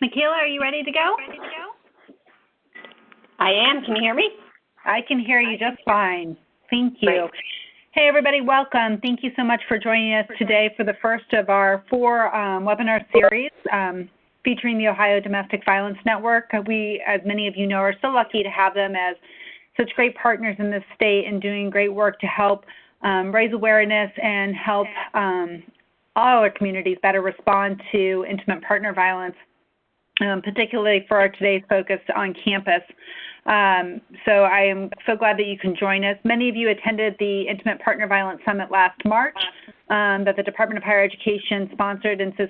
Michaela, are you ready to go? I am. Can you hear me? I can hear you just fine. Thank you. Great. Hey, everybody, welcome. Thank you so much for joining us today for the first of our 4 webinar series featuring the Ohio Domestic Violence Network. We, as many of you know, are so lucky to have them as such great partners in this state and doing great work to help raise awareness and help all our communities better respond to intimate partner violence, particularly for our today's focus on campus. So I am so glad that you can join us. Many of you attended the Intimate Partner Violence Summit last March that the Department of Higher Education sponsored, and so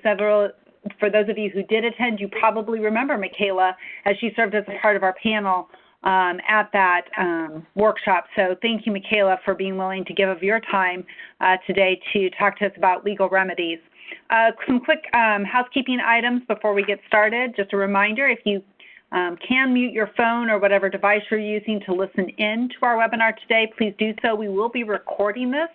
for those of you who did attend, you probably remember Michaela as she served as a part of our panel at that workshop. So thank you, Michaela, for being willing to give of your time today to talk to us about legal remedies. Some quick housekeeping items before we get started. Just a reminder, if you can mute your phone or whatever device you're using to listen in to our webinar today, please do so. We will be recording this,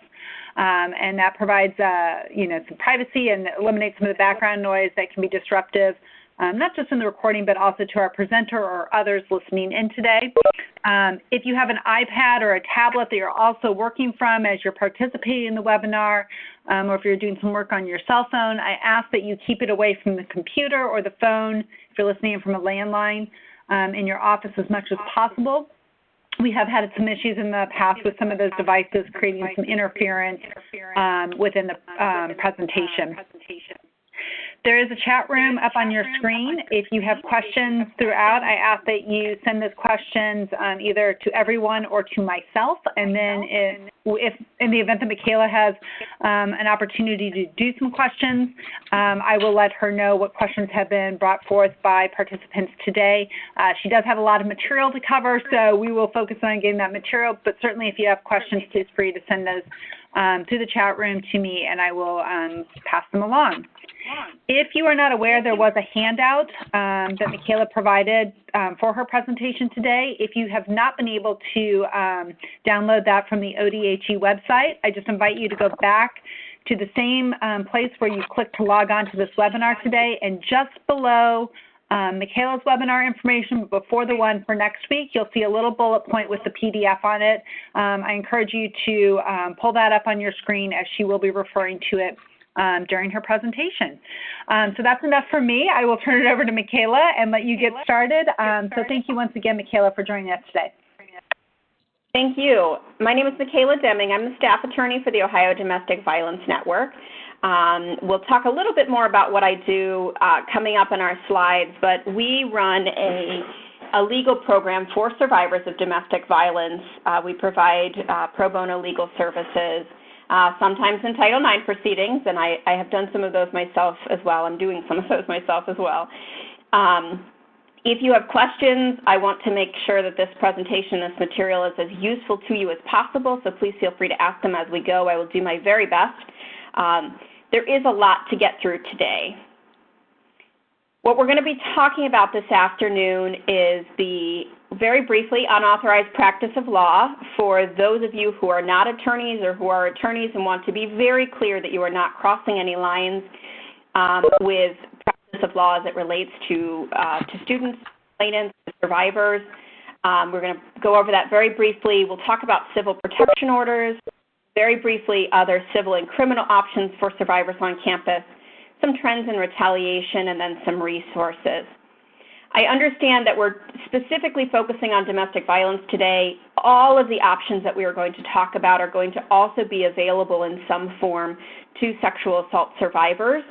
and that provides some privacy and eliminates some of the background noise that can be disruptive, not just in the recording, but also to our presenter or others listening in today. If you have an iPad or a tablet that you're also working from as you're participating in the webinar, or if you're doing some work on your cell phone, I ask that you keep it away from the computer or the phone if you're listening in from a landline in your office as much as possible. We have had some issues in the past with some of those devices creating some interference within the presentation. There is a chat room up on your screen. If you have questions throughout, I ask that you send those questions either to everyone or to myself. And then if in the event that Michaela has an opportunity to do some questions, I will let her know what questions have been brought forth by participants today. She does have a lot of material to cover, so we will focus on getting that material. But certainly if you have questions, please free to send those through the chat room to me, and I will pass them along. If you are not aware, there was a handout that Michaela provided for her presentation today. If you have not been able to download that from the ODHE website, I just invite you to go back to the same place where you clicked to log on to this webinar today, and just below Michaela's webinar information, but before the one for next week, you'll see a little bullet point with the PDF on it. I encourage you to pull that up on your screen as she will be referring to it during her presentation. So that's enough for me. I will turn it over to Michaela and let you get started. So thank you once again, Michaela, for joining us today. Thank you. My name is Michaela Deming. I'm the staff attorney for the Ohio Domestic Violence Network. We'll talk a little bit more about what I do coming up in our slides, but we run a legal program for survivors of domestic violence. We provide pro bono legal services, sometimes in Title IX proceedings, and I have done some of those myself as well. I'm doing some of those myself as well. If you have questions, I want to make sure that this presentation, this material is as useful to you as possible, so please feel free to ask them as we go. I will do my very best. There is a lot to get through today. What we're going to be talking about this afternoon is very briefly, unauthorized practice of law for those of you who are not attorneys or who are attorneys and want to be very clear that you are not crossing any lines with practice of law as it relates to students, plaintiffs, survivors. We're going to go over that very briefly. We'll talk about civil protection orders, very briefly other civil and criminal options for survivors on campus, some trends in retaliation, and then some resources. I understand that we're specifically focusing on domestic violence today. All of the options that we are going to talk about are going to also be available in some form to sexual assault survivors.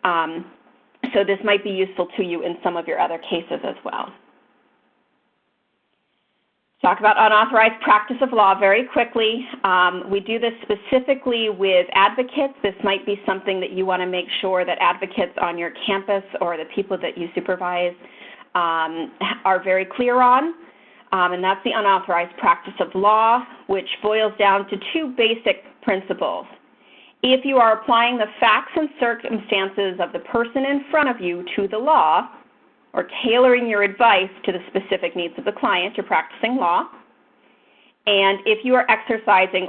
So this might be useful to you in some of your other cases as well. Talk about unauthorized practice of law very quickly. We do this specifically with advocates. This might be something that you want to make sure that advocates on your campus or the people that you supervise are very clear on. And that's the unauthorized practice of law, which boils down to 2 basic principles. If you are applying the facts and circumstances of the person in front of you to the law, or tailoring your advice to the specific needs of the client, you're practicing law. And if you are exercising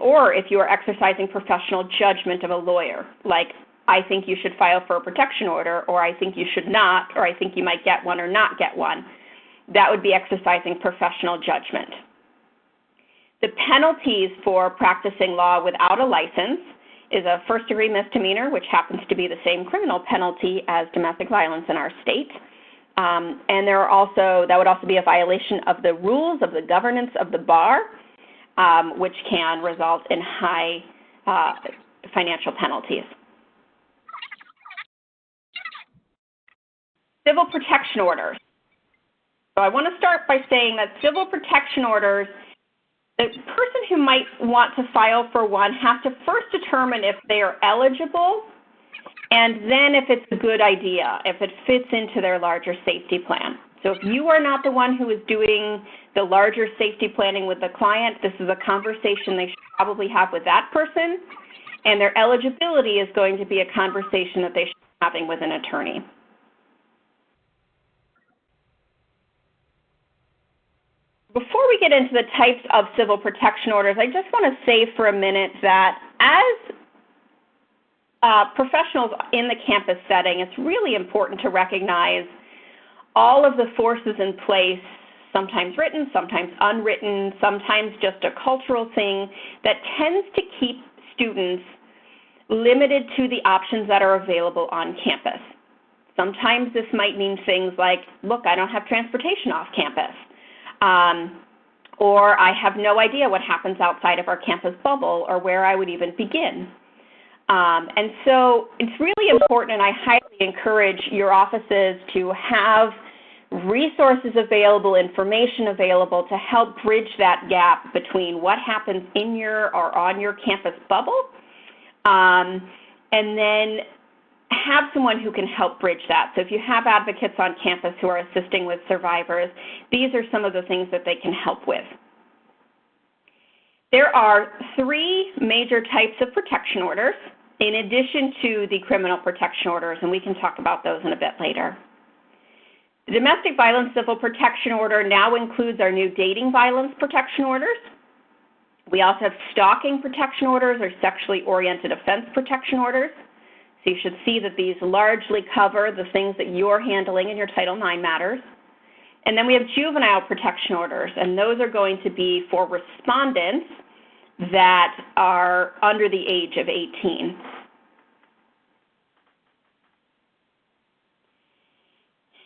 professional judgment of a lawyer, like I think you should file for a protection order, or I think you should not, or I think you might get one or not get one. That would be exercising professional judgment. The penalties for practicing law without a license is a first-degree misdemeanor, which happens to be the same criminal penalty as domestic violence in our state. And that would also be a violation of the rules of the governance of the bar, which can result in high financial penalties. Civil protection orders. So I want to start by saying that civil protection orders, the person who might want to file for one has to first determine if they are eligible, and then if it's a good idea, if it fits into their larger safety plan. So if you are not the one who is doing the larger safety planning with the client, this is a conversation they should probably have with that person, and their eligibility is going to be a conversation that they should be having with an attorney. Before we get into the types of civil protection orders, I just want to say for a minute that as professionals in the campus setting, it's really important to recognize all of the forces in place, sometimes written, sometimes unwritten, sometimes just a cultural thing that tends to keep students limited to the options that are available on campus. Sometimes this might mean things like, look, I don't have transportation off campus. Or I have no idea what happens outside of our campus bubble or where I would even begin. And so it's really important, and I highly encourage your offices to have resources available, information available to help bridge that gap between what happens in your or on your campus bubble, and then have someone who can help bridge that. So if you have advocates on campus who are assisting with survivors, these are some of the things that they can help with. There are 3 major types of protection orders in addition to the criminal protection orders, and we can talk about those in a bit later. The domestic violence civil protection order now includes our new dating violence protection orders. We also have stalking protection orders or sexually oriented offense protection orders. So you should see that these largely cover the things that you're handling in your Title IX matters. And then we have juvenile protection orders, and those are going to be for respondents that are under the age of 18.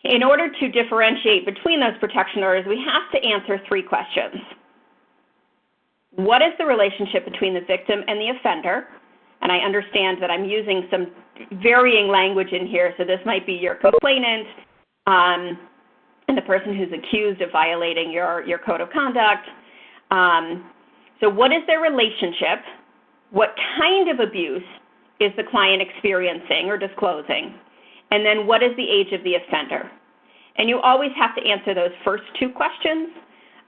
In order to differentiate between those protection orders, we have to answer 3 questions. What is the relationship between the victim and the offender? And I understand that I'm using some varying language in here, so this might be your complainant and the person who's accused of violating your code of conduct. So what is their relationship? What kind of abuse is the client experiencing or disclosing? And then what is the age of the offender? And you always have to answer those first 2 questions,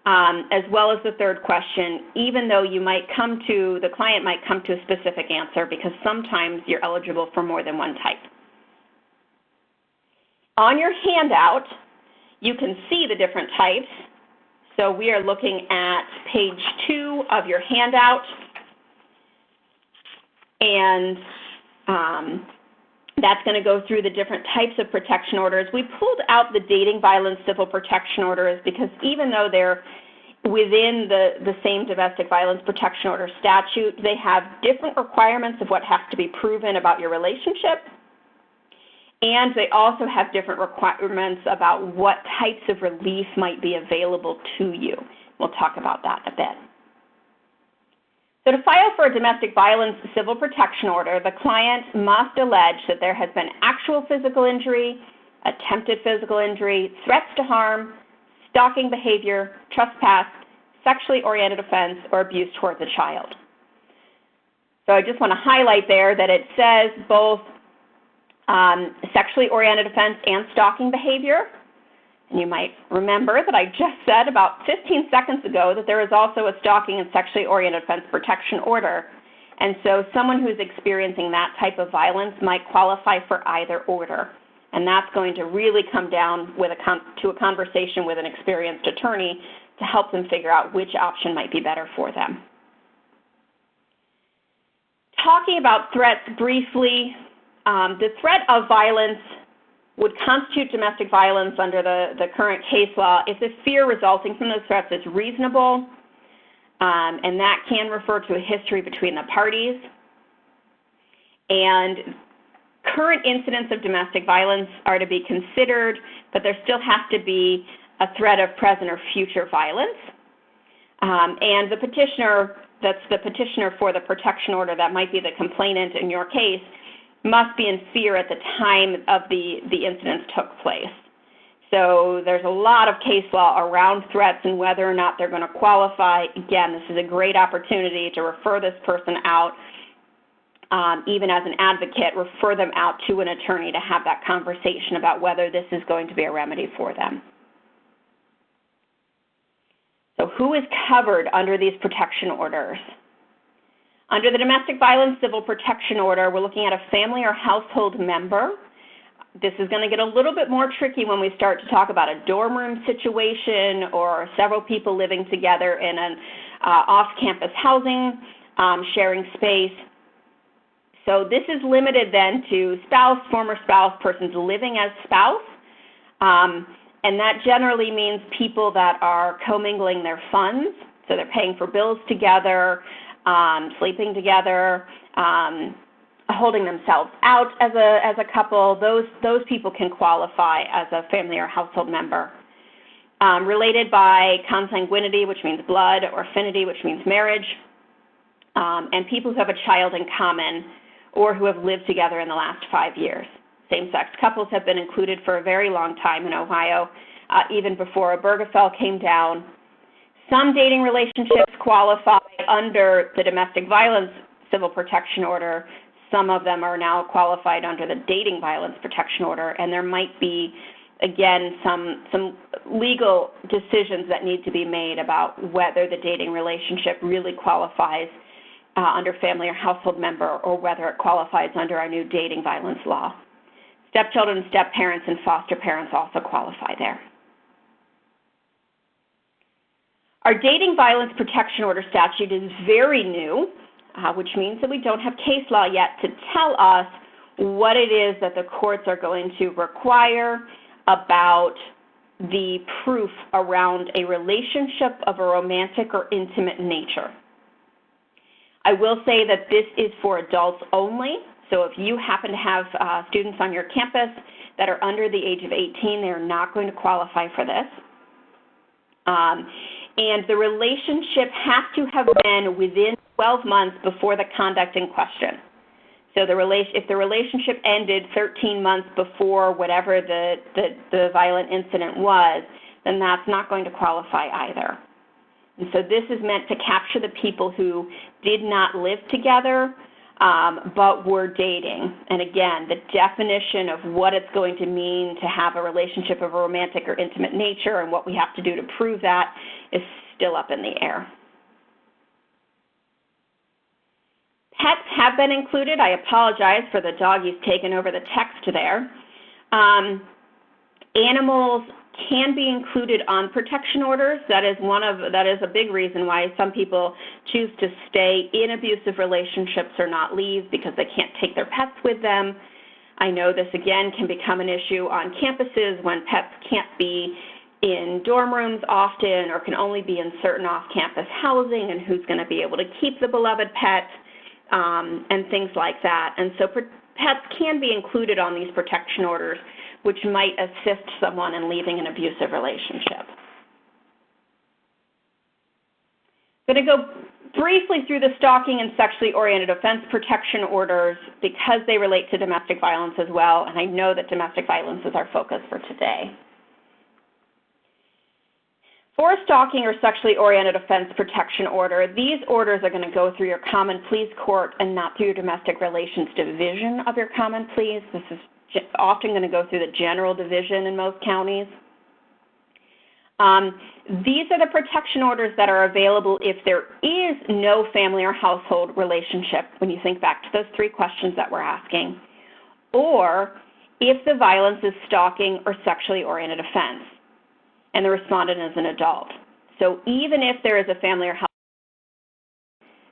as well as the third question, even though the client might come to a specific answer, because sometimes you're eligible for more than one type. On your handout, you can see the different types. So we are looking at page 2 of your handout, and that's going to go through the different types of protection orders. We pulled out the dating violence civil protection orders because even though they're within the same domestic violence protection order statute, they have different requirements of what has to be proven about your relationship, and they also have different requirements about what types of relief might be available to you. We'll talk about that in a bit. So to file for a domestic violence civil protection order, the client must allege that there has been actual physical injury, attempted physical injury, threats to harm, stalking behavior, trespass, sexually oriented offense, or abuse towards a child. So I just want to highlight there that it says both sexually oriented offense and stalking behavior. And you might remember that I just said about 15 seconds ago that there is also a stalking and sexually oriented offense protection order. And so someone who's experiencing that type of violence might qualify for either order. And that's going to really come down to a conversation with an experienced attorney to help them figure out which option might be better for them. Talking about threats briefly, The threat of violence would constitute domestic violence under the current case law if the fear resulting from those threats is reasonable, and that can refer to a history between the parties. And current incidents of domestic violence are to be considered, but there still has to be a threat of present or future violence. And the petitioner, that's the petitioner for the protection order, that might be the complainant in your case, must be in fear at the time of the incidents took place. So there's a lot of case law around threats and whether or not they're going to qualify. Again, this is a great opportunity to refer this person out, even as an advocate, refer them out to an attorney to have that conversation about whether this is going to be a remedy for them. So who is covered under these protection orders? Under the Domestic Violence Civil Protection Order, we're looking at a family or household member. This is going to get a little bit more tricky when we start to talk about a dorm room situation or several people living together in an off-campus housing, sharing space. So this is limited then to spouse, former spouse, persons living as spouse. And that generally means people that are commingling their funds. So they're paying for bills together, sleeping together, holding themselves out as a couple. Those people can qualify as a family or household member. Related by consanguinity, which means blood, or affinity, which means marriage, and people who have a child in common or who have lived together in the last 5 years. Same-sex couples have been included for a very long time in Ohio, even before Obergefell came down. Some dating relationships qualify under the Domestic Violence Civil Protection Order. Some of them are now qualified under the Dating Violence Protection Order, and there might be, again, some legal decisions that need to be made about whether the dating relationship really qualifies under family or household member, or whether it qualifies under our new dating violence law. Stepchildren, step-parents, and foster parents also qualify there. Our Dating Violence Protection Order statute is very new, which means that we don't have case law yet to tell us what it is that the courts are going to require about the proof around a relationship of a romantic or intimate nature. I will say that this is for adults only. So if you happen to have students on your campus that are under the age of 18, they are not going to qualify for this. And the relationship has to have been within 12 months before the conduct in question. So if the relationship ended 13 months before whatever the violent incident was, then that's not going to qualify either. And so this is meant to capture the people who did not live together, but were dating. And again, the definition of what it's going to mean to have a relationship of a romantic or intimate nature and what we have to do to prove that is still up in the air. Pets have been included. I apologize for the doggies taking over the text there. Animals can be included on protection orders. That is a big reason why some people choose to stay in abusive relationships or not leave, because they can't take their pets with them. I know this again can become an issue on campuses when pets can't be in dorm rooms often or can only be in certain off-campus housing, and who's going to be able to keep the beloved pet, and things like that. And so pets can be included on these protection orders, which might assist someone in leaving an abusive relationship. I'm going to go briefly through the stalking and sexually oriented offense protection orders because they relate to domestic violence as well, and I know that domestic violence is our focus for today. For a stalking or sexually oriented offense protection order, these orders are going to go through your common pleas court and not through your domestic relations division of your common pleas. This is often going to go through the general division in most counties. These are the protection orders that are available if there is no family or household relationship, when you think back to those three questions that we're asking, or if the violence is stalking or sexually oriented offense, and the respondent is an adult. So even if there is a family or household,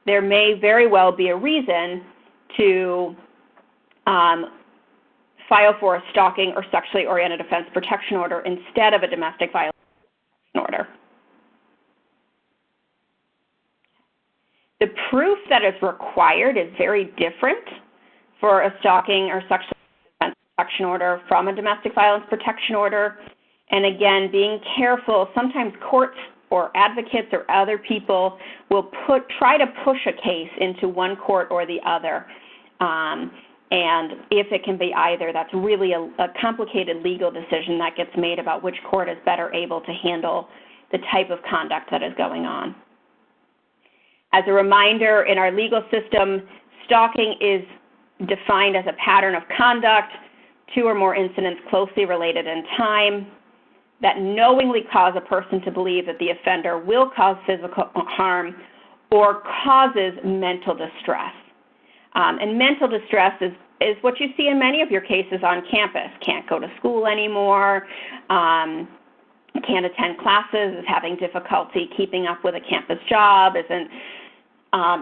there may very well be a reason to file for a stalking or sexually oriented offense protection order instead of a domestic violence order. The proof that is required is very different for a stalking or sexual offense protection order from a domestic violence protection order. And again, being careful, sometimes courts or advocates or other people will try to push a case into one court or the other. And if it can be either, that's really a complicated legal decision that gets made about which court is better able to handle the type of conduct that is going on. As a reminder, in our legal system, stalking is defined as a pattern of conduct, 2 or more incidents closely related in time, that knowingly cause a person to believe that the offender will cause physical harm or causes mental distress. And mental distress is what you see in many of your cases on campus. Can't go to school anymore, can't attend classes, is having difficulty keeping up with a campus job, isn't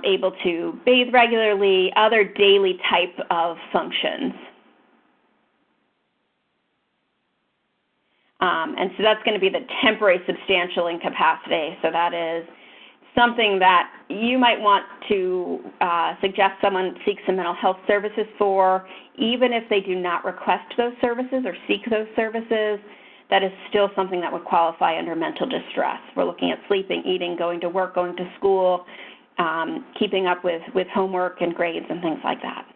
able to bathe regularly, other daily type of functions. And so that's going to be the temporary substantial incapacity. So that is something that you might want to suggest someone seek some mental health services for, even if they do not request those services or seek those services. That is still something that would qualify under mental distress. We're looking at sleeping, eating, going to work, going to school, keeping up with homework and grades and things like that.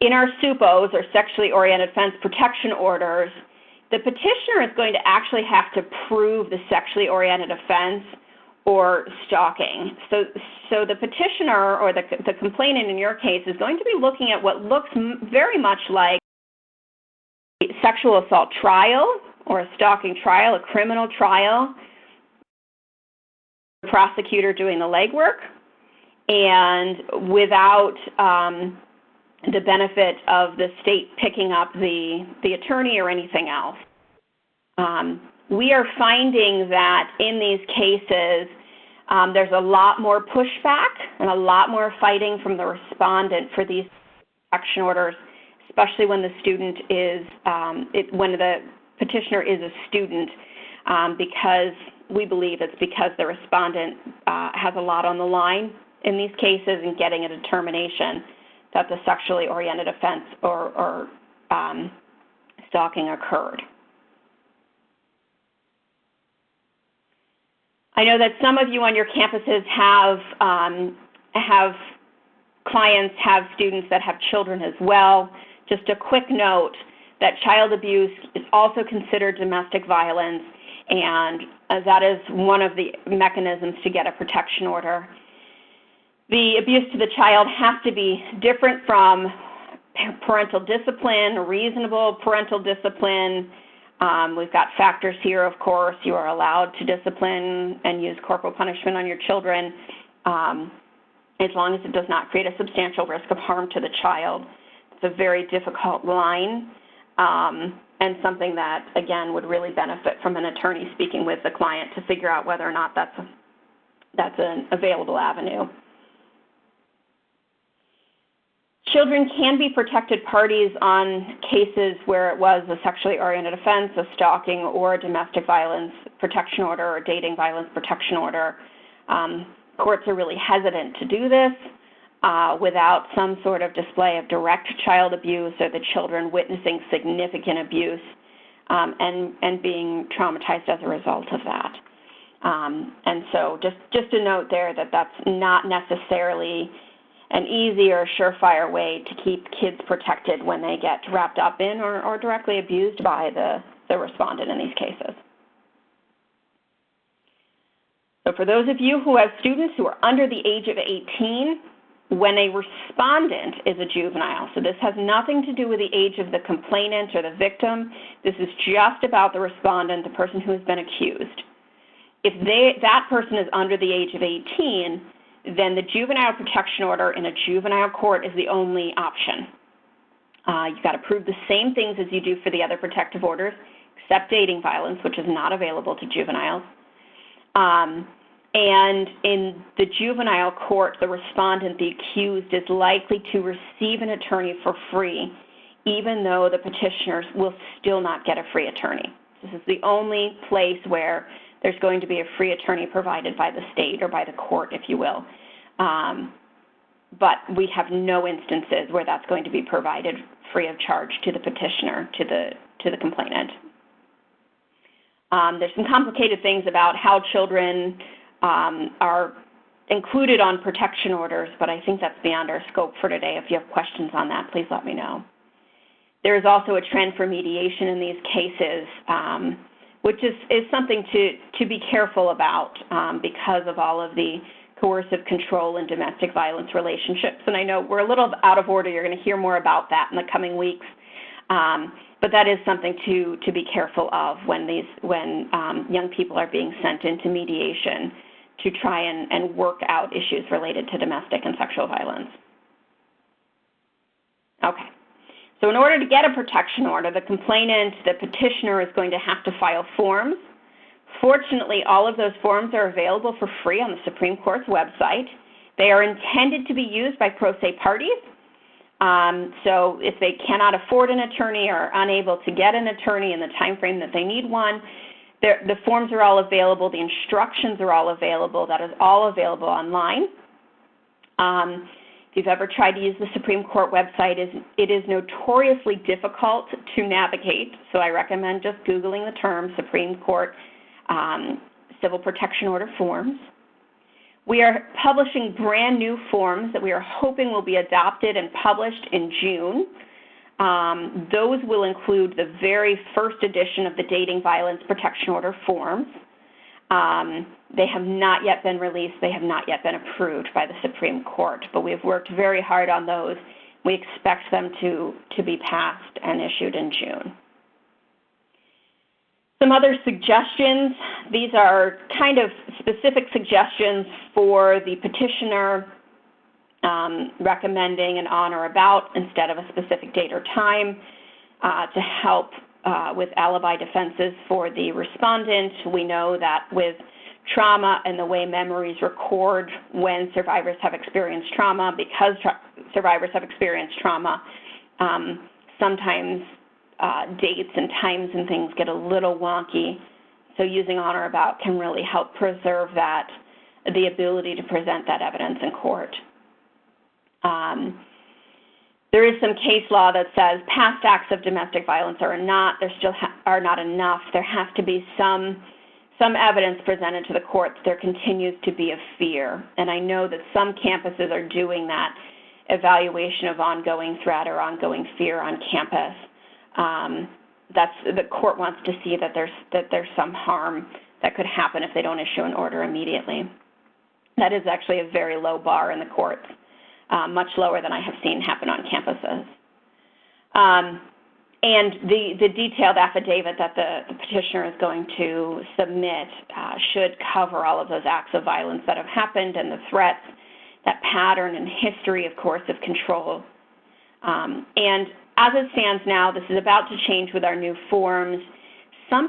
In our SUPOs, or sexually oriented offense protection orders, the petitioner is going to actually have to prove the sexually oriented offense or stalking. So the petitioner or the complainant in your case is going to be looking at what looks very much like a sexual assault trial or a stalking trial, a criminal trial, the prosecutor doing the legwork, and without the benefit of the state picking up the attorney or anything else. We are finding that in these cases, there's a lot more pushback and a lot more fighting from the respondent for these protection orders, especially when the student is, when the petitioner is a student, because we believe it's because the respondent has a lot on the line in these cases and getting a determination that the sexually oriented offense or stalking occurred. I know that some of you on your campuses have clients, have students that have children as well. Just a quick note that child abuse is also considered domestic violence, and that is one of the mechanisms to get a protection order. The abuse to the child has to be different from parental discipline, reasonable parental discipline. We've got factors here, of course. You are allowed to discipline and use corporal punishment on your children as long as it does not create a substantial risk of harm to the child. It's a very difficult line and something that, again, would really benefit from an attorney speaking with the client to figure out whether or not that's an available avenue. Children can be protected parties on cases where it was a sexually oriented offense, a stalking, or a domestic violence protection order or dating violence protection order. Courts are really hesitant to do this without some sort of display of direct child abuse or the children witnessing significant abuse and being traumatized as a result of that. And so just a note there that that's not necessarily an easy or surefire way to keep kids protected when they get wrapped up in or directly abused by the respondent in these cases. So for those of you who have students who are under the age of 18, when a respondent is a juvenile, so this has nothing to do with the age of the complainant or the victim, this is just about the respondent, the person who has been accused. If that person is under the age of 18, then the juvenile protection order in a juvenile court is the only option. You've got to prove the same things as you do for the other protective orders, except dating violence, which is not available to juveniles. And in the juvenile court, the respondent, the accused, is likely to receive an attorney for free, even though the petitioners will still not get a free attorney. This is the only place where there's going to be a free attorney provided by the state or by the court, if you will. But we have no instances where that's going to be provided free of charge to the petitioner, to the complainant. There's some complicated things about how children are included on protection orders, but I think that's beyond our scope for today. If you have questions on that, please let me know. There is also a trend for mediation in these cases, which is something to be careful about because of all of the coercive control and domestic violence relationships. And I know we're a little out of order. You're going to hear more about that in the coming weeks. But that is something to be careful of when young people are being sent into mediation to try and work out issues related to domestic and sexual violence. Okay. So in order to get a protection order, the complainant, the petitioner, is going to have to file forms. Fortunately, all of those forms are available for free on the Supreme Court's website. They are intended to be used by pro se parties. So if they cannot afford an attorney or are unable to get an attorney in the time frame that they need one, the forms are all available. The instructions are all available. That is all available online. If you've ever tried to use the Supreme Court website, it is notoriously difficult to navigate. So I recommend just Googling the term Supreme Court Civil Protection Order forms. We are publishing brand new forms that we are hoping will be adopted and published in June. Those will include the very first edition of the Dating Violence Protection Order forms. They have not yet been released. They have not yet been approved by the Supreme Court, but we have worked very hard on those. We expect them to be passed and issued in June. Some other suggestions. These are kind of specific suggestions for the petitioner, recommending an on or about instead of a specific date or time to help with alibi defenses for the respondent. We know that with trauma and the way memories record when survivors have experienced trauma, because survivors have experienced trauma, sometimes dates and times and things get a little wonky. So using on or about can really help preserve that, the ability to present that evidence in court. There is some case law that says past acts of domestic violence are not enough. There has to be some evidence presented to the court that there continues to be a fear. And I know that some campuses are doing that evaluation of ongoing threat or ongoing fear on campus. The court wants to see that there's some harm that could happen if they don't issue an order immediately. That is actually a very low bar in the courts, much lower than I have seen happen on campuses. And the detailed affidavit that the petitioner is going to submit should cover all of those acts of violence that have happened and the threats, that pattern and history of coercive control. And as it stands now, this is about to change with our new forms. Some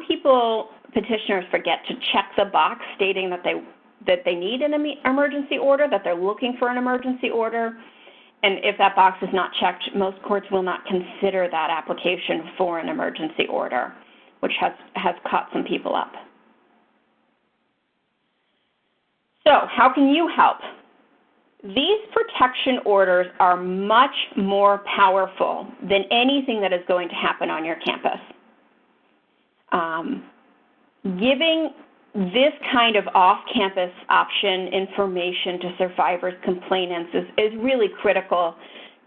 petitioners forget to check the box stating that they need an emergency order, that they're looking for an emergency order. And if that box is not checked, most courts will not consider that application for an emergency order, which has caught some people up. So how can you help? These protection orders are much more powerful than anything that is going to happen on your campus. Giving this kind of off-campus option information to survivors, complainants is really critical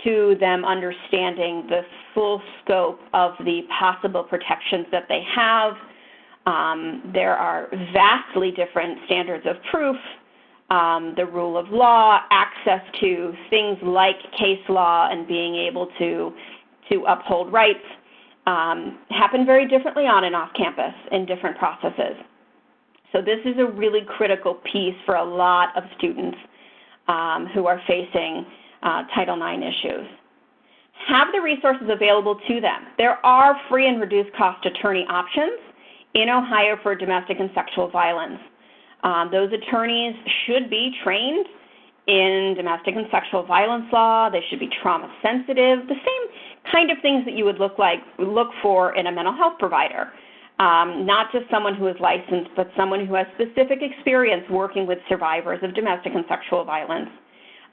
to them understanding the full scope of the possible protections that they have. There are vastly different standards of proof, the rule of law, access to things like case law and being able to uphold rights happen very differently on and off campus in different processes. So this is a really critical piece for a lot of students who are facing Title IX issues. Have the resources available to them. There are free and reduced cost attorney options in Ohio for domestic and sexual violence. Those attorneys should be trained in domestic and sexual violence law. They should be trauma sensitive, the same kind of things that you would look for in a mental health provider. Not just someone who is licensed, but someone who has specific experience working with survivors of domestic and sexual violence,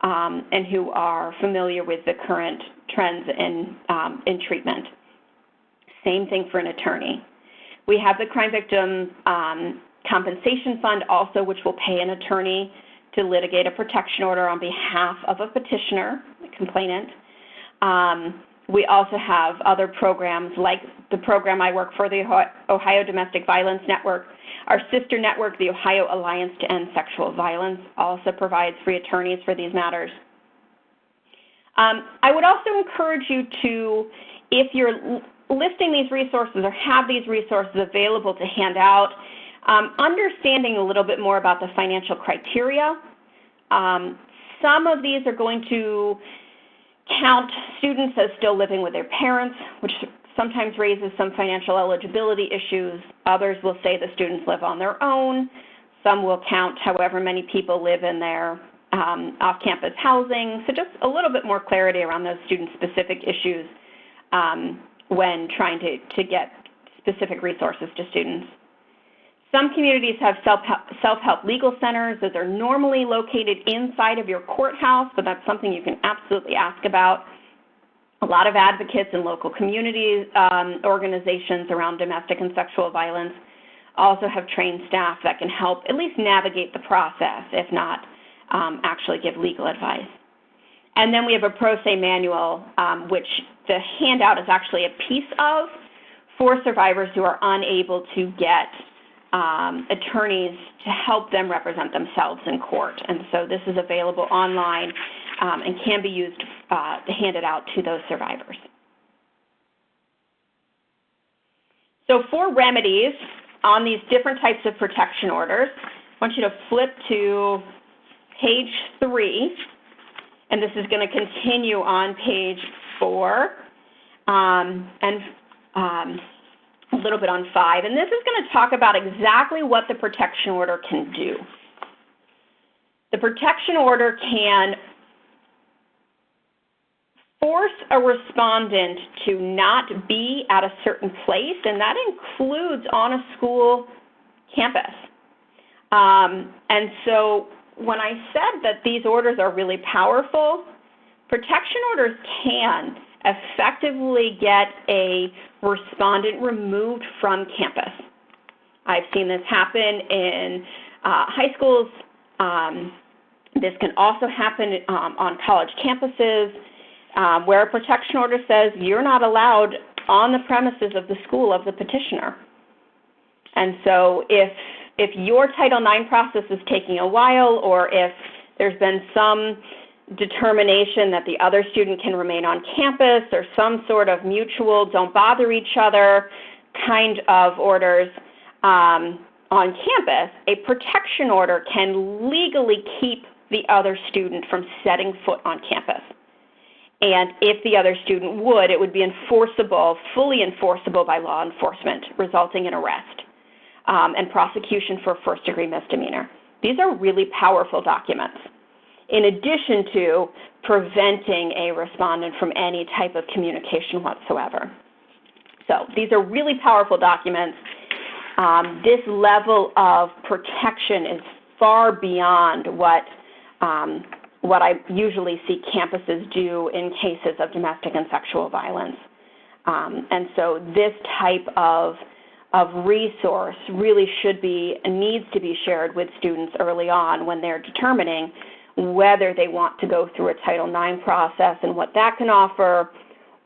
and who are familiar with the current trends in treatment. Same thing for an attorney. We have the Crime Victim Compensation Fund also, which will pay an attorney to litigate a protection order on behalf of a petitioner, the complainant. We also have other programs like the program I work for, the Ohio Domestic Violence Network. Our sister network, the Ohio Alliance to End Sexual Violence, also provides free attorneys for these matters. I would also encourage you to, if you're listing these resources or have these resources available to hand out, understanding a little bit more about the financial criteria. Some of these are going to count students as still living with their parents, which sometimes raises some financial eligibility issues. Others will say the students live on their own. Some will count however many people live in their off-campus housing. So just a little bit more clarity around those student-specific issues when trying to get specific resources to students. Some communities have self-help legal centers. Those are normally located inside of your courthouse, but that's something you can absolutely ask about. A lot of advocates and local community organizations around domestic and sexual violence also have trained staff that can help at least navigate the process, if not actually give legal advice. And then we have a pro se manual, which the handout is actually a piece of for survivors who are unable to get attorneys to help them represent themselves in court. And so this is available online and can be used to hand it out to those survivors. So for remedies on these different types of protection orders, I want you to flip to page 3, and this is going to continue on page 4 and a little bit on 5. And this is going to talk about exactly what the protection order can do. The protection order can force a respondent to not be at a certain place, and that includes on a school campus. And so when I said that these orders are really powerful, protection orders can effectively get a respondent removed from campus. I've seen this happen in high schools. This can also happen on college campuses where a protection order says you're not allowed on the premises of the school of the petitioner. And so if your Title IX process is taking a while, or if there's been some determination that the other student can remain on campus, or some sort of mutual don't bother each other kind of orders on campus, a protection order can legally keep the other student from setting foot on campus. And if the other student would, it would be enforceable, fully enforceable by law enforcement, resulting in arrest and prosecution for first-degree misdemeanor. These are really powerful documents, in addition to preventing a respondent from any type of communication whatsoever. So these are really powerful documents. This level of protection is far beyond what I usually see campuses do in cases of domestic and sexual violence. And so this type of resource really needs to be shared with students early on when they're determining whether they want to go through a Title IX process and what that can offer,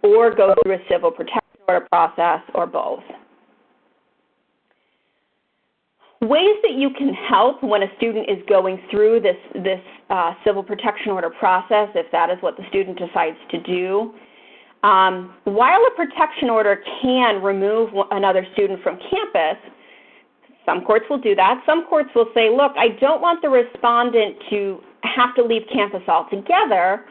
or go through a civil protection order process, or both. Ways that you can help when a student is going through this civil protection order process, if that is what the student decides to do. While a protection order can remove another student from campus, some courts will do that. Some courts will say, look, I don't want the respondent to have to leave campus altogether,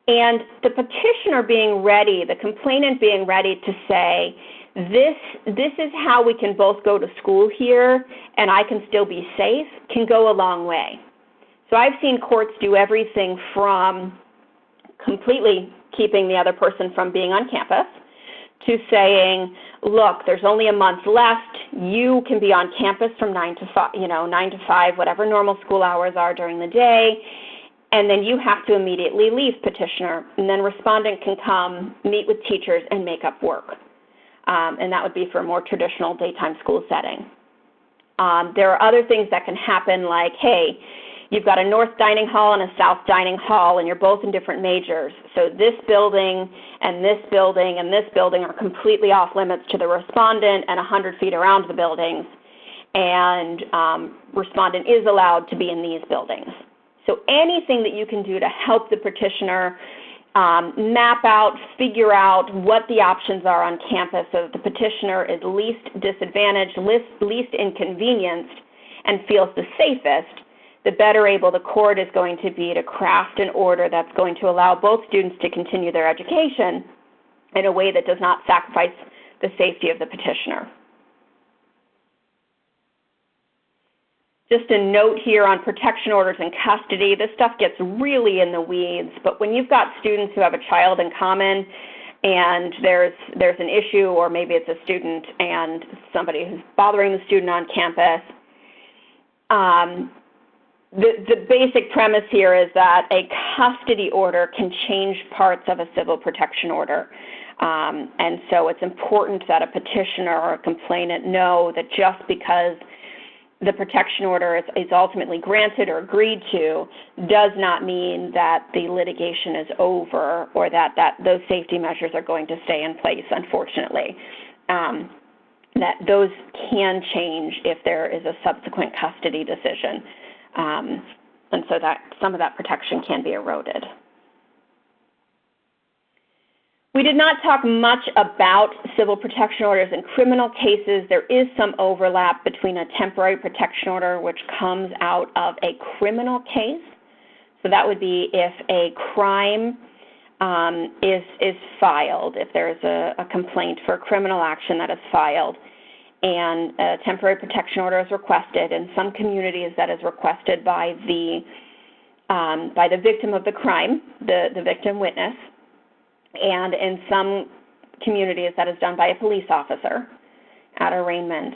and the petitioner being ready, the complainant being ready to say, this is how we can both go to school here and I can still be safe, can go a long way. So I've seen courts do everything from completely keeping the other person from being on campus to saying, look, there's only a month left. You can be on campus from 9 to 5, 9 to 5, whatever normal school hours are during the day, and then you have to immediately leave, petitioner, and then respondent can come, meet with teachers, and make up work. And that would be for a more traditional daytime school setting. There are other things that can happen like, hey, you've got a north dining hall and a south dining hall, and you're both in different majors. So this building and this building and this building are completely off limits to the respondent and 100 feet around the buildings. And respondent is allowed to be in these buildings. So anything that you can do to help the petitioner map out, figure out what the options are on campus so that the petitioner is least disadvantaged, least inconvenienced, and feels the safest, the better able the court is going to be to craft an order that's going to allow both students to continue their education in a way that does not sacrifice the safety of the petitioner. Just a note here on protection orders and custody. This stuff gets really in the weeds, but when you've got students who have a child in common and there's an issue, or maybe it's a student and somebody who's bothering the student on campus, the basic premise here is that a custody order can change parts of a civil protection order. And so it's important that a petitioner or a complainant know that just because the protection order is ultimately granted or agreed to does not mean that the litigation is over or that those safety measures are going to stay in place, unfortunately. That those can change if there is a subsequent custody decision. And so that some of that protection can be eroded. We did not talk much about civil protection orders in criminal cases. There is some overlap between a temporary protection order, which comes out of a criminal case. So that would be if a crime is filed, if there's a complaint for criminal action that is filed, and a temporary protection order is requested. In some communities, that is requested by the victim of the crime, the victim witness. And in some communities, that is done by a police officer at arraignment.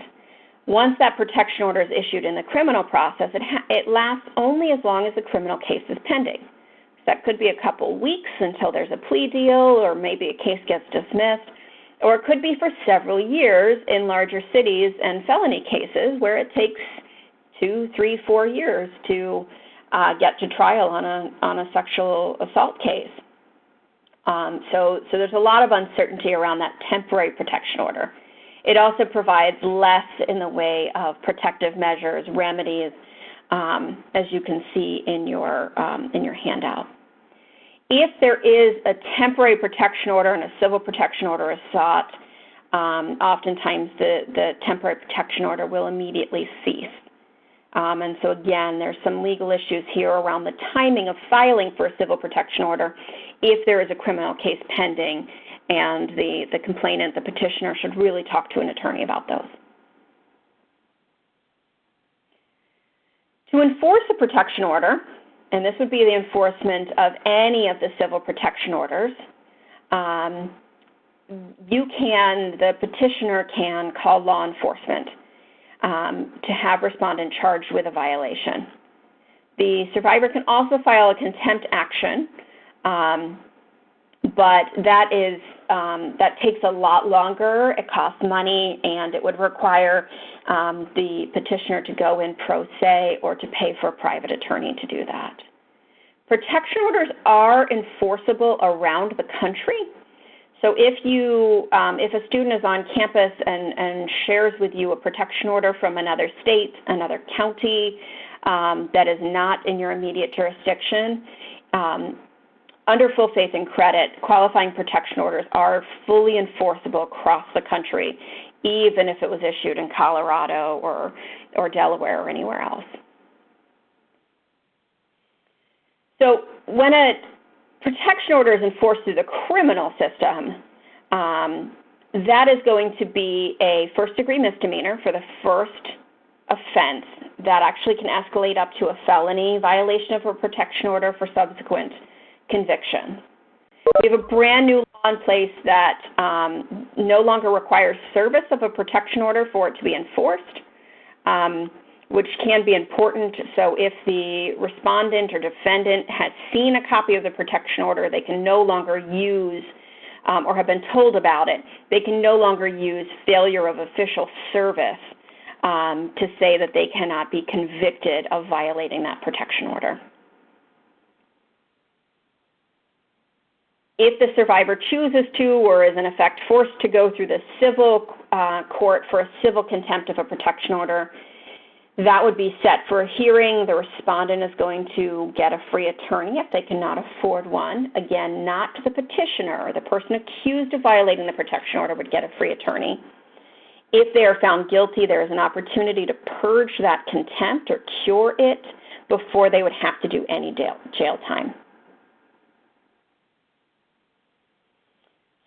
Once that protection order is issued in the criminal process, it lasts only as long as the criminal case is pending. So that could be a couple weeks until there's a plea deal, or maybe a case gets dismissed, or it could be for several years in larger cities and felony cases where it takes 2, 3, 4 years to get to trial on a sexual assault case. So there's a lot of uncertainty around that temporary protection order. It also provides less in the way of protective measures, remedies, as you can see in your handout. If there is a temporary protection order and a civil protection order is sought, oftentimes the temporary protection order will immediately cease. And so again, there's some legal issues here around the timing of filing for a civil protection order if there is a criminal case pending, and the complainant, the petitioner, should really talk to an attorney about those. To enforce a protection order, and this would be the enforcement of any of the civil protection orders, the petitioner can call law enforcement to have respondent charged with a violation. The survivor can also file a contempt action, but that takes a lot longer. It costs money, and it would require the petitioner to go in pro se or to pay for a private attorney to do that. Protection orders are enforceable around the country. So if a student is on campus and shares with you a protection order from another state, another county that is not in your immediate jurisdiction, under full faith and credit, qualifying protection orders are fully enforceable across the country, even if it was issued in Colorado or Delaware or anywhere else. So when a protection order is enforced through the criminal system, that is going to be a first-degree misdemeanor for the first offense that actually can escalate up to a felony violation of a protection order for subsequent conviction. We have a brand new law in place that no longer requires service of a protection order for it to be enforced, which can be important. So if the respondent or defendant has seen a copy of the protection order, they can no longer use, or have been told about it, they can no longer use failure of official service to say that they cannot be convicted of violating that protection order. If the survivor chooses to, or is in effect forced to go through the civil court for a civil contempt of a protection order, that would be set for a hearing. The respondent is going to get a free attorney if they cannot afford one. Again, not the petitioner. The person accused of violating the protection order would get a free attorney. If they are found guilty, there is an opportunity to purge that contempt or cure it before they would have to do any jail time.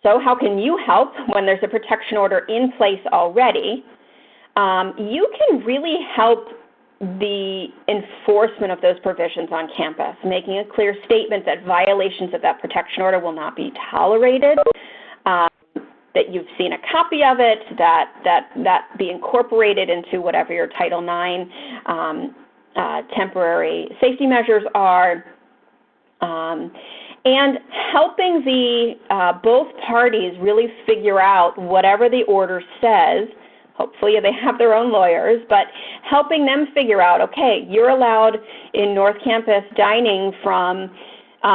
So how can you help when there's a protection order in place already? You can really help the enforcement of those provisions on campus, making a clear statement that violations of that protection order will not be tolerated, that you've seen a copy of it, that be incorporated into whatever your Title IX temporary safety measures are, and helping both parties really figure out whatever the order says. Hopefully they have their own lawyers, but helping them figure out, okay, you're allowed in North Campus dining from 8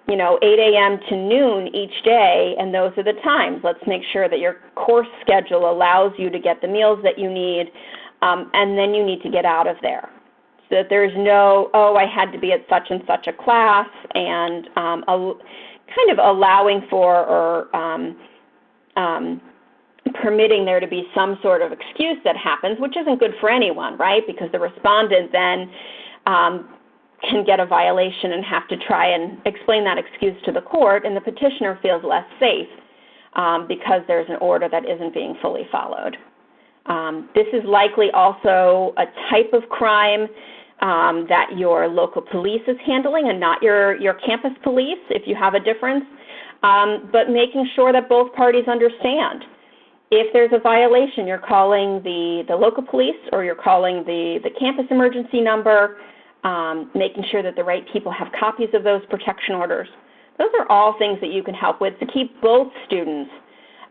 a.m. to noon each day, and those are the times. Let's make sure that your course schedule allows you to get the meals that you need, and then you need to get out of there. So that there's no, oh, I had to be at such and such a class, and kind of allowing for or permitting there to be some sort of excuse that happens, which isn't good for anyone, right? Because the respondent then can get a violation and have to try and explain that excuse to the court, and the petitioner feels less safe because there's an order that isn't being fully followed. This is likely also a type of crime that your local police is handling and not your campus police, if you have a difference, but making sure that both parties understand. If there's a violation, you're calling the local police or you're calling the campus emergency number, making sure that the right people have copies of those protection orders. Those are all things that you can help with to keep both students,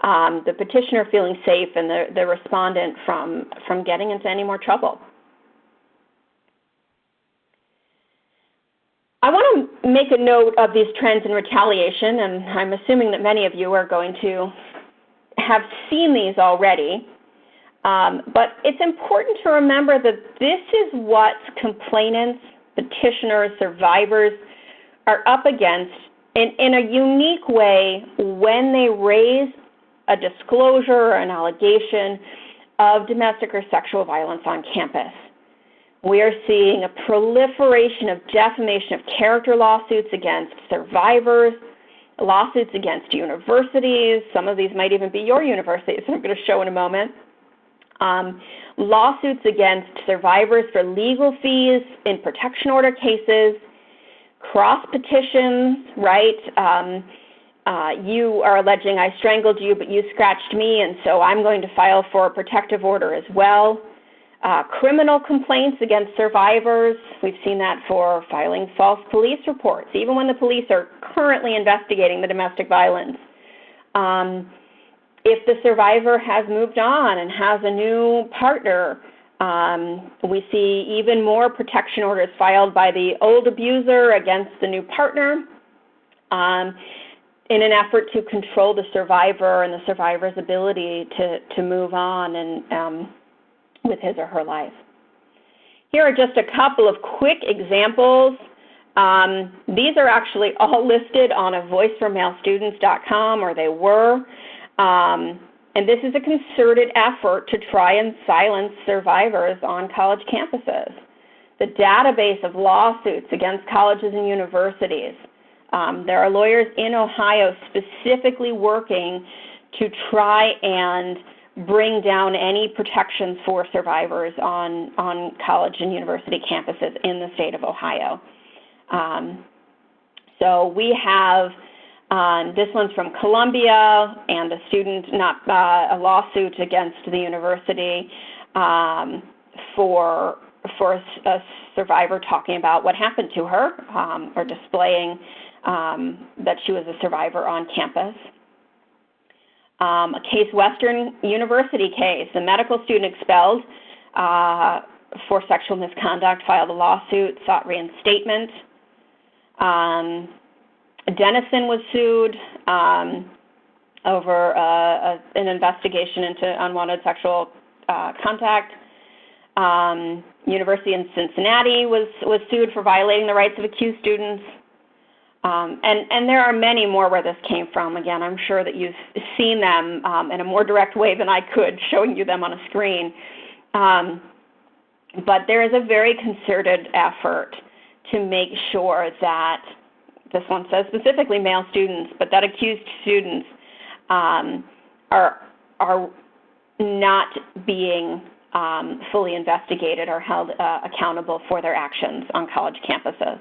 the petitioner feeling safe and the respondent from getting into any more trouble. I want to make a note of these trends in retaliation, and I'm assuming that many of you are going to have seen these already, but it's important to remember that this is what complainants, petitioners, survivors are up against in a unique way when they raise a disclosure or an allegation of domestic or sexual violence on campus. We are seeing a proliferation of defamation of character lawsuits against survivors, lawsuits against universities. Some of these might even be your universities, I'm going to show in a moment. Lawsuits against survivors for legal fees in protection order cases, cross petitions, right? You are alleging I strangled you, but you scratched me, and so I'm going to file for a protective order as well. Criminal complaints against survivors. We've seen that for filing false police reports, even when the police are currently investigating the domestic violence. If the survivor has moved on and has a new partner, we see even more protection orders filed by the old abuser against the new partner in an effort to control the survivor and the survivor's ability to move on and with his or her life. Here are just a couple of quick examples. These are actually all listed on a voiceformalestudents.com, or they were. And this is a concerted effort to try and silence survivors on college campuses. The database of lawsuits against colleges and universities. There are lawyers in Ohio specifically working to try and bring down any protections for survivors on college and university campuses in the state of Ohio. So we have, this one's from Columbia, and a student, a lawsuit against the university for a survivor talking about what happened to her, or displaying that she was a survivor on campus. A Case Western University case, a medical student expelled for sexual misconduct filed a lawsuit, sought reinstatement. Denison was sued over an investigation into unwanted sexual contact. University in Cincinnati was sued for violating the rights of accused students. And there are many more where this came from. Again, I'm sure that you've seen them in a more direct way than I could, showing you them on a screen. But there is a very concerted effort to make sure that, this one says specifically male students, but that accused students are not being fully investigated or held accountable for their actions on college campuses.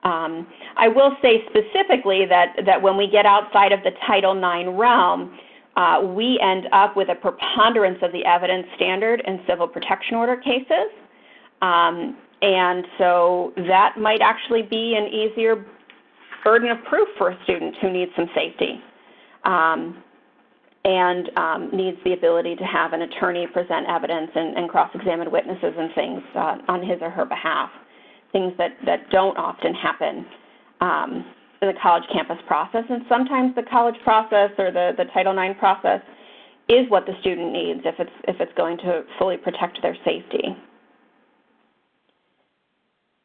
I will say specifically that when we get outside of the Title IX realm, we end up with a preponderance of the evidence standard in civil protection order cases. And so that might actually be an easier burden of proof for a student who needs some safety and needs the ability to have an attorney present evidence and cross-examine witnesses and things on his or her behalf. Things that don't often happen in the college campus process. And sometimes the college process or the Title IX process is what the student needs if it's going to fully protect their safety.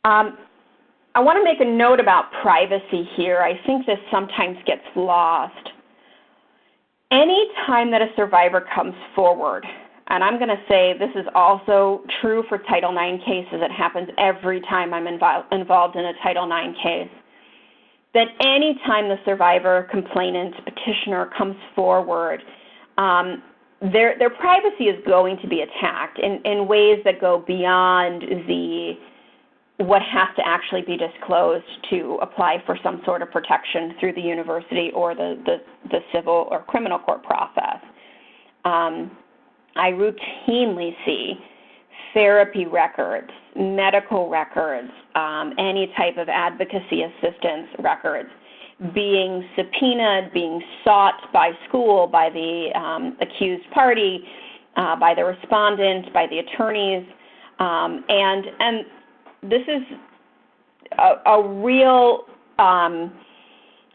I want to make a note about privacy here. I think this sometimes gets lost. Any time that a survivor comes forward, and I'm going to say this is also true for Title IX cases. It happens every time I'm involved in a Title IX case. That any time the survivor, complainant, petitioner comes forward, their privacy is going to be attacked in ways that go beyond what has to actually be disclosed to apply for some sort of protection through the university or the civil or criminal court process. I routinely see therapy records, medical records, any type of advocacy assistance records being subpoenaed, being sought by school, by the accused party, by the respondent, by the attorneys, and this is a real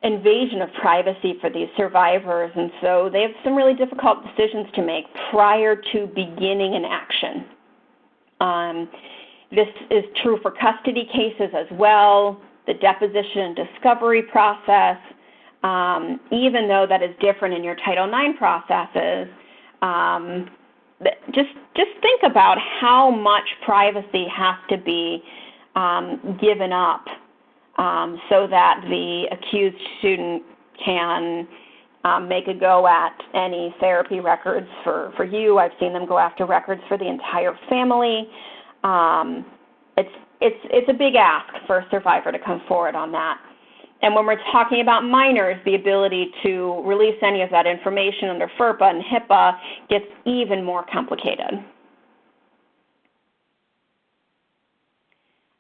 invasion of privacy for these survivors, and so they have some really difficult decisions to make prior to beginning an action. This is true for custody cases as well, the deposition and discovery process, even though that is different in your Title IX processes. Just think about how much privacy has to be given up so that the accused student can make a go at any therapy records for you. I've seen them go after records for the entire family. It's a big ask for a survivor to come forward on that. And when we're talking about minors, the ability to release any of that information under FERPA and HIPAA gets even more complicated.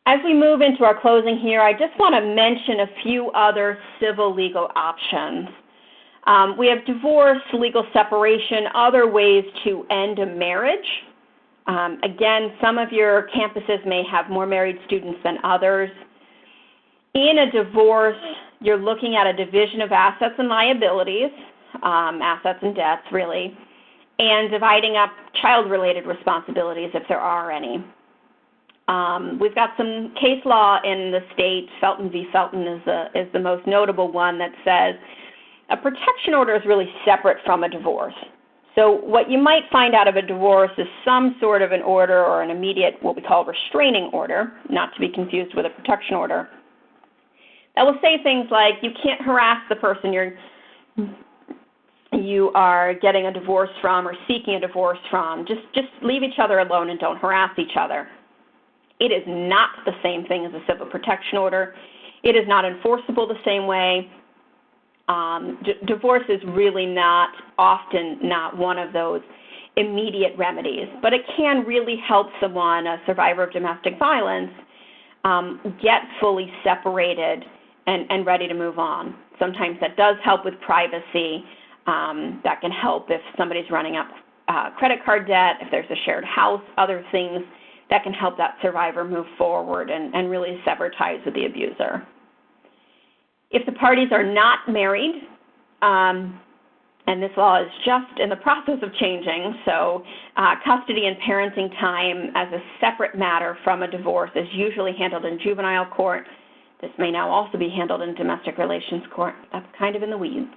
As we move into our closing here, I just want to mention a few other civil legal options. We have divorce, legal separation, other ways to end a marriage. Again, some of your campuses may have more married students than others. In a divorce, you're looking at a division of assets and liabilities, assets and debts, really, and dividing up child-related responsibilities if there are any. We've got some case law in the state. Felton v. Felton is the most notable one that says a protection order is really separate from a divorce. So what you might find out of a divorce is some sort of an order or an immediate, what we call restraining order, not to be confused with a protection order, that will say things like you can't harass the person you're you are getting a divorce from or seeking a divorce from. Just leave each other alone and don't harass each other. It is not the same thing as a civil protection order. It is not enforceable the same way. Divorce is really often not one of those immediate remedies, but it can really help someone, a survivor of domestic violence, get fully separated and ready to move on. Sometimes that does help with privacy. That can help if somebody's running up credit card debt, if there's a shared house, other things that can help that survivor move forward and really sever ties with the abuser. If the parties are not married, and this law is just in the process of changing, so custody and parenting time as a separate matter from a divorce is usually handled in juvenile court. This may now also be handled in domestic relations court. That's kind of in the weeds.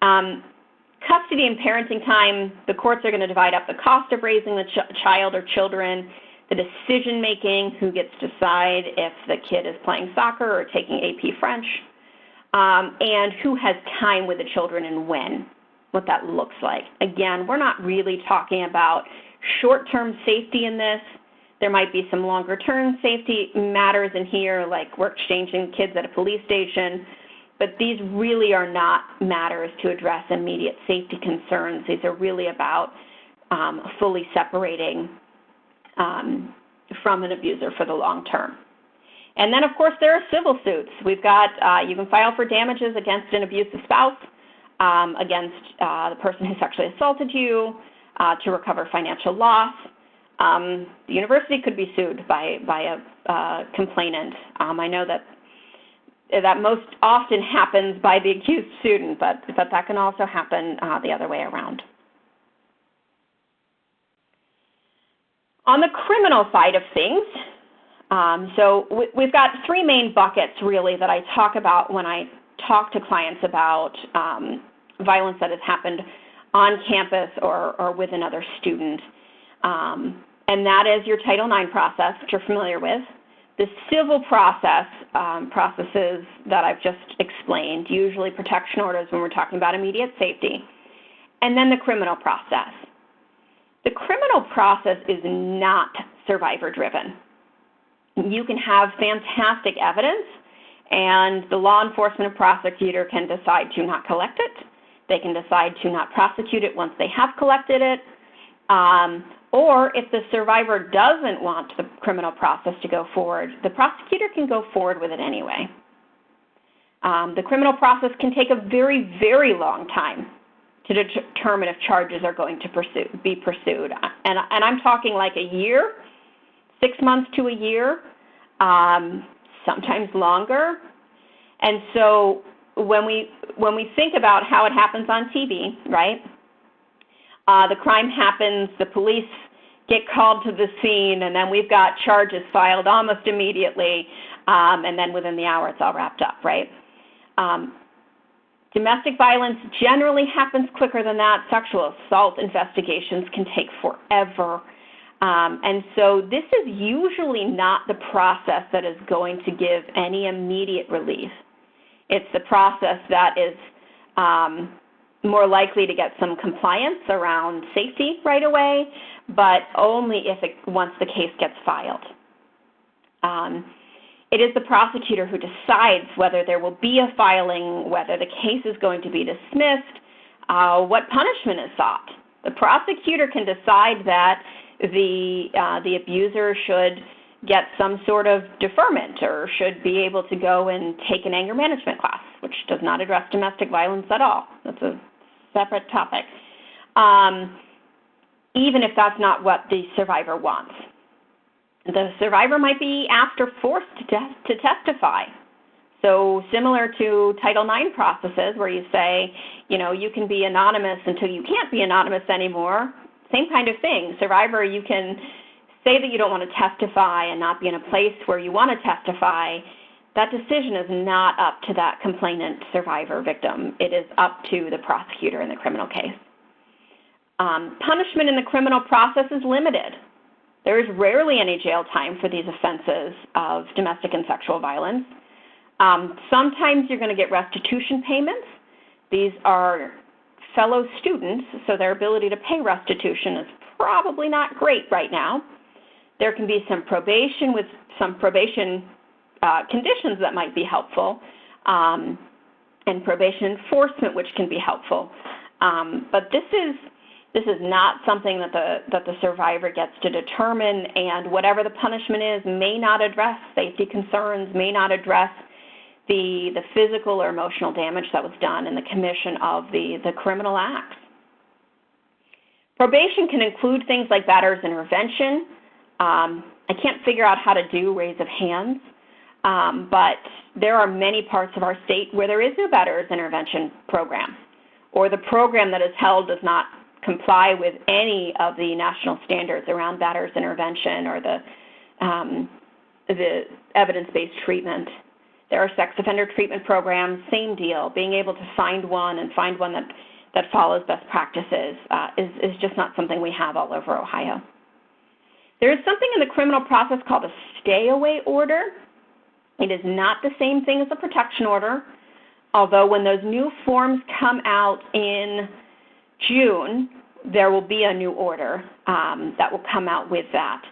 Custody and parenting time, the courts are going to divide up the cost of raising the child or children, the decision-making, who gets to decide if the kid is playing soccer or taking AP French, and who has time with the children and when, what that looks like. Again, we're not really talking about short-term safety in this. There might be some longer-term safety matters in here, like we're exchanging kids at a police station, but these really are not matters to address immediate safety concerns. These are really about fully separating from an abuser for the long term. And then, of course, there are civil suits. We've got, you can file for damages against an abusive spouse, against the person who sexually assaulted you, to recover financial loss. The university could be sued by a complainant. I know that most often happens by the accused student, but that can also happen the other way around. On the criminal side of things, so we've got three main buckets, really, that I talk about when I talk to clients about violence that has happened on campus or with another student. And that is your Title IX process, which you're familiar with, the civil process, processes that I've just explained, usually protection orders when we're talking about immediate safety, and then the criminal process. The criminal process is not survivor-driven. You can have fantastic evidence, and the law enforcement and prosecutor can decide to not collect it. They can decide to not prosecute it once they have collected it. Or if the survivor doesn't want the criminal process to go forward, the prosecutor can go forward with it anyway. The criminal process can take a very, very long time to determine if charges are going to be pursued. And I'm talking like a year, 6 months to a year, sometimes longer. And so when we think about how it happens on TV, right? The crime happens, the police get called to the scene, and then we've got charges filed almost immediately, and then within the hour it's all wrapped up, right? Domestic violence generally happens quicker than that. Sexual assault investigations can take forever. And so this is usually not the process that is going to give any immediate relief. It's the process that is more likely to get some compliance around safety right away, but only if once the case gets filed. It is the prosecutor who decides whether there will be a filing, whether the case is going to be dismissed, what punishment is sought. The prosecutor can decide that the abuser should get some sort of deferment or should be able to go and take an anger management class, which does not address domestic violence at all. That's a separate topic, even if that's not what the survivor wants. The survivor might be asked or forced to testify. So similar to Title IX processes where you say, you know, you can be anonymous until you can't be anonymous anymore, same kind of thing. Survivor, you can say that you don't want to testify and not be in a place where you want to testify. That decision is not up to that complainant, survivor, victim. It is up to the prosecutor in the criminal case. Punishment in the criminal process is limited. There is rarely any jail time for these offenses of domestic and sexual violence. Sometimes you're going to get restitution payments. These are fellow students, so their ability to pay restitution is probably not great right now. There can be some probation with some probation conditions that might be helpful, and probation enforcement, which can be helpful. But this is not something that the survivor gets to determine, and whatever the punishment is may not address safety concerns, may not address the physical or emotional damage that was done in the commission of the criminal acts. Probation can include things like batterer's intervention. I can't figure out how to do raise of hands, but there are many parts of our state where there is no batterer's intervention program, or the program that is held does not comply with any of the national standards around batterer's intervention or the evidence-based treatment. There are sex offender treatment programs, same deal. Being able to find one and find one that follows best practices is just not something we have all over Ohio. There is something in the criminal process called a stay-away order. It is not the same thing as a protection order, although when those new forms come out in June, there will be a new order that will come out with that.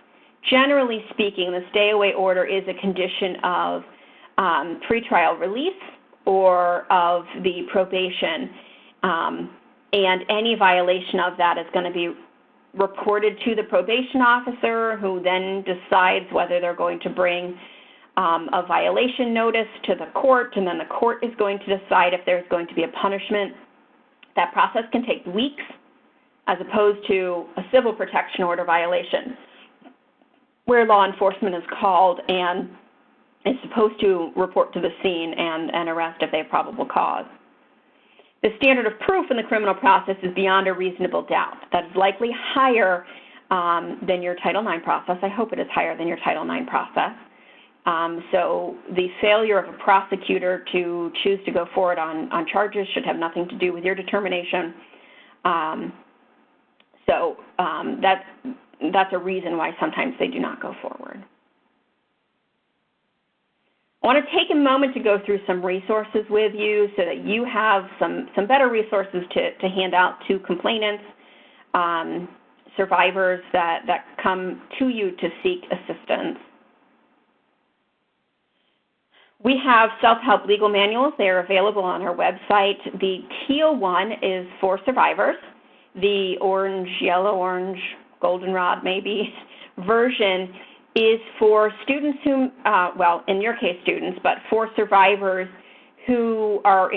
Generally speaking, the stay-away order is a condition of pretrial release or of the probation, and any violation of that is going to be reported to the probation officer, who then decides whether they're going to bring a violation notice to the court, and then the court is going to decide if there's going to be a punishment. That process can take weeks as opposed to a civil protection order violation, where law enforcement is called and is supposed to report to the scene and arrest if they have probable cause. The standard of proof in the criminal process is beyond a reasonable doubt. That is likely higher than your Title IX process. I hope it is higher than your Title IX process. So the failure of a prosecutor to choose to go forward on charges should have nothing to do with your determination. That's a reason why sometimes they do not go forward. I want to take a moment to go through some resources with you so that you have some better resources to hand out to complainants, survivors that come to you to seek assistance. We have self-help legal manuals. They are available on our website. The teal one is for survivors. The orange, yellow, orange, goldenrod maybe version is for students who, well, in your case students, but for survivors who are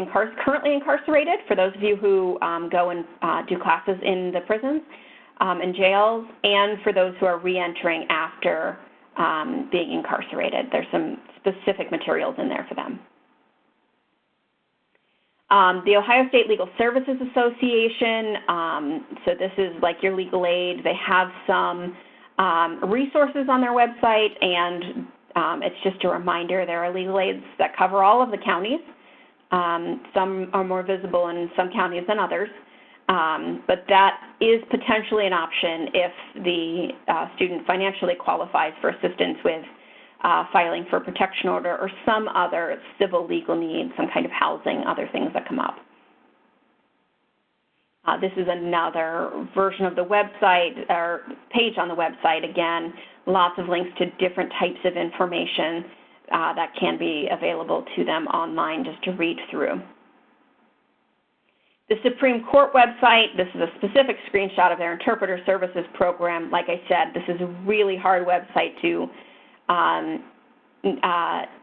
currently incarcerated, for those of you who go and do classes in the prisons and jails, and for those who are reentering after being incarcerated. There's some specific materials in there for them. The Ohio State Legal Services Association, so this is like your legal aid. They have some resources on their website, and it's just a reminder there are legal aids that cover all of the counties. Some are more visible in some counties than others, but that is potentially an option if the student financially qualifies for assistance with filing for a protection order or some other civil legal need, some kind of housing, other things that come up. This is another version of the website, or page on the website. Again, lots of links to different types of information that can be available to them online just to read through. The Supreme Court website, this is a specific screenshot of their interpreter services program. Like I said, this is a really hard website to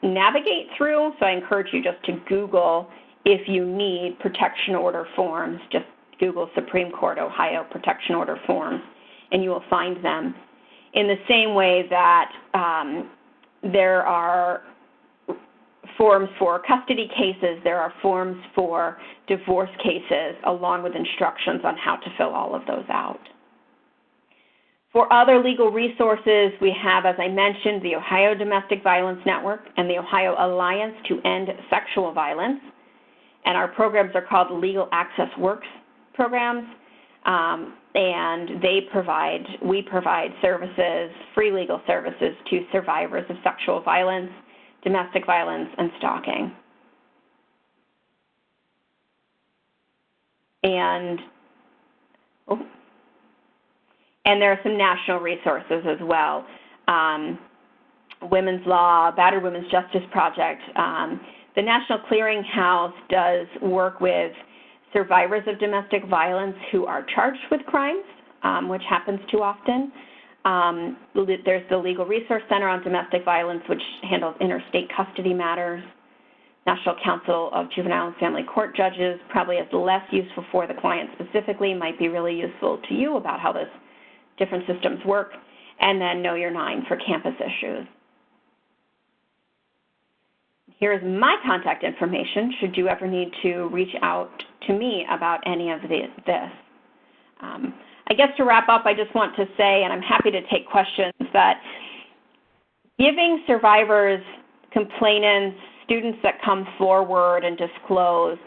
navigate through, so I encourage you just to Google if you need protection order forms. Just Google Supreme Court Ohio protection order forms, and you will find them. In the same way that there are forms for custody cases, there are forms for divorce cases, along with instructions on how to fill all of those out. For other legal resources, we have, as I mentioned, the Ohio Domestic Violence Network and the Ohio Alliance to End Sexual Violence. And our programs are called Legal Access Works programs. And we provide services, free legal services to survivors of sexual violence, domestic violence, and stalking. and there are some national resources as well. Women's Law, Battered Women's Justice Project. The National Clearinghouse does work with survivors of domestic violence who are charged with crimes, which happens too often. There's the Legal Resource Center on Domestic Violence, which handles interstate custody matters. National Council of Juvenile and Family Court Judges probably is less useful for the client specifically, might be really useful to you about how those different systems work. And then Know Your Nine for campus issues. Here's my contact information should you ever need to reach out to me about any of this. I guess to wrap up, I just want to say, and I'm happy to take questions, that giving survivors, complainants, students that come forward and disclose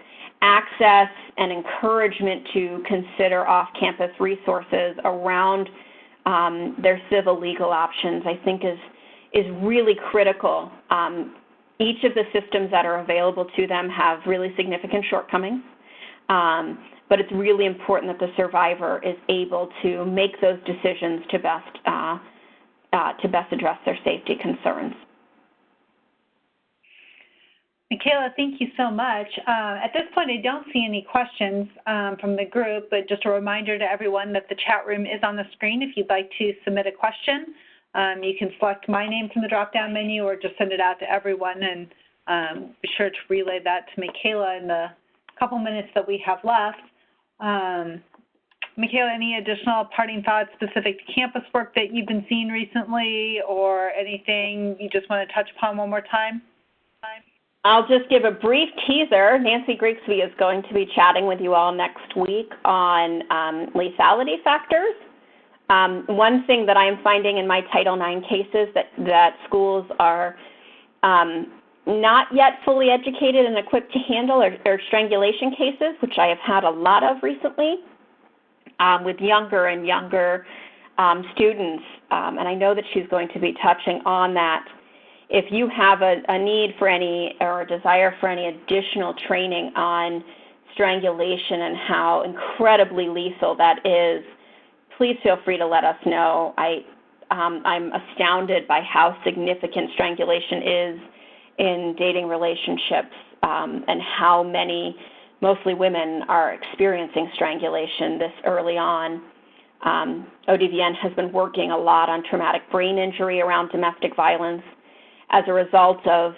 access and encouragement to consider off-campus resources around their civil legal options, I think is really critical. Each of the systems that are available to them have really significant shortcomings, but it's really important that the survivor is able to make those decisions to best address their safety concerns. Michaela, thank you so much. At this point, I don't see any questions from the group, but just a reminder to everyone that the chat room is on the screen. If you'd like to submit a question, you can select my name from the drop-down menu or just send it out to everyone, and be sure to relay that to Michaela in the couple minutes that we have left. Michaela, any additional parting thoughts specific to campus work that you've been seeing recently, or anything you just want to touch upon one more time? I'll just give a brief teaser. Nancy Grigsby is going to be chatting with you all next week on lethality factors. One thing that I'm finding in my Title IX cases that schools are not yet fully educated and equipped to handle are strangulation cases, which I have had a lot of recently with younger and younger students. And I know that she's going to be touching on that. If you have a need for any or a desire for any additional training on strangulation and how incredibly lethal that is, please feel free to let us know. I'm astounded by how significant strangulation is in dating relationships and how many, mostly women, are experiencing strangulation this early on. ODVN has been working a lot on traumatic brain injury around domestic violence as a result of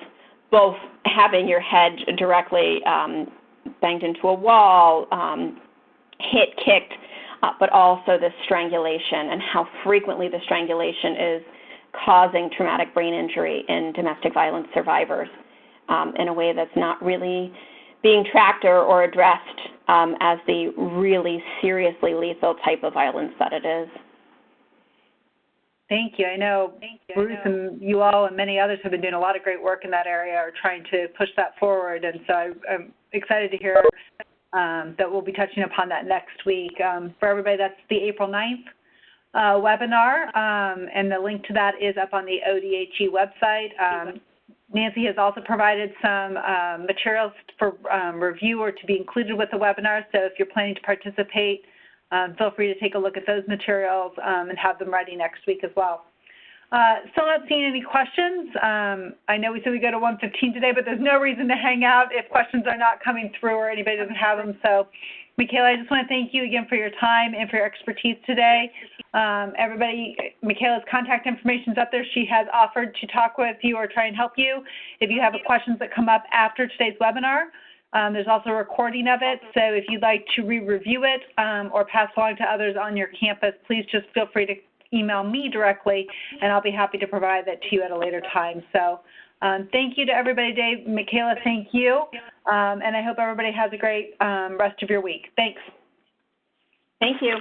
both having your head directly banged into a wall, kicked, but also the strangulation and how frequently the strangulation is causing traumatic brain injury in domestic violence survivors in a way that's not really being tracked or addressed as the really seriously lethal type of violence that it is. Thank you. I know Bruce and you all and many others have been doing a lot of great work in that area, or trying to push that forward, and so I'm excited to hear that we'll be touching upon that next week. For everybody, that's the April 9th webinar, and the link to that is up on the ODHE website. Nancy has also provided some materials for review or to be included with the webinar, so if you're planning to participate, feel free to take a look at those materials and have them ready next week as well. Still not seeing any questions. I know we said we go to 1:15 today, but there's no reason to hang out if questions are not coming through or anybody doesn't have them. So, Michaela, I just want to thank you again for your time and for your expertise today. Everybody, Michaela's contact information is up there. She has offered to talk with you or try and help you if you have questions that come up after today's webinar. There's also a recording of it, so if you'd like to re-review it or pass along to others on your campus, please just feel free to email me directly, and I'll be happy to provide that to you at a later time. So thank you to everybody today. Michaela, thank you, and I hope everybody has a great rest of your week. Thanks. Thank you.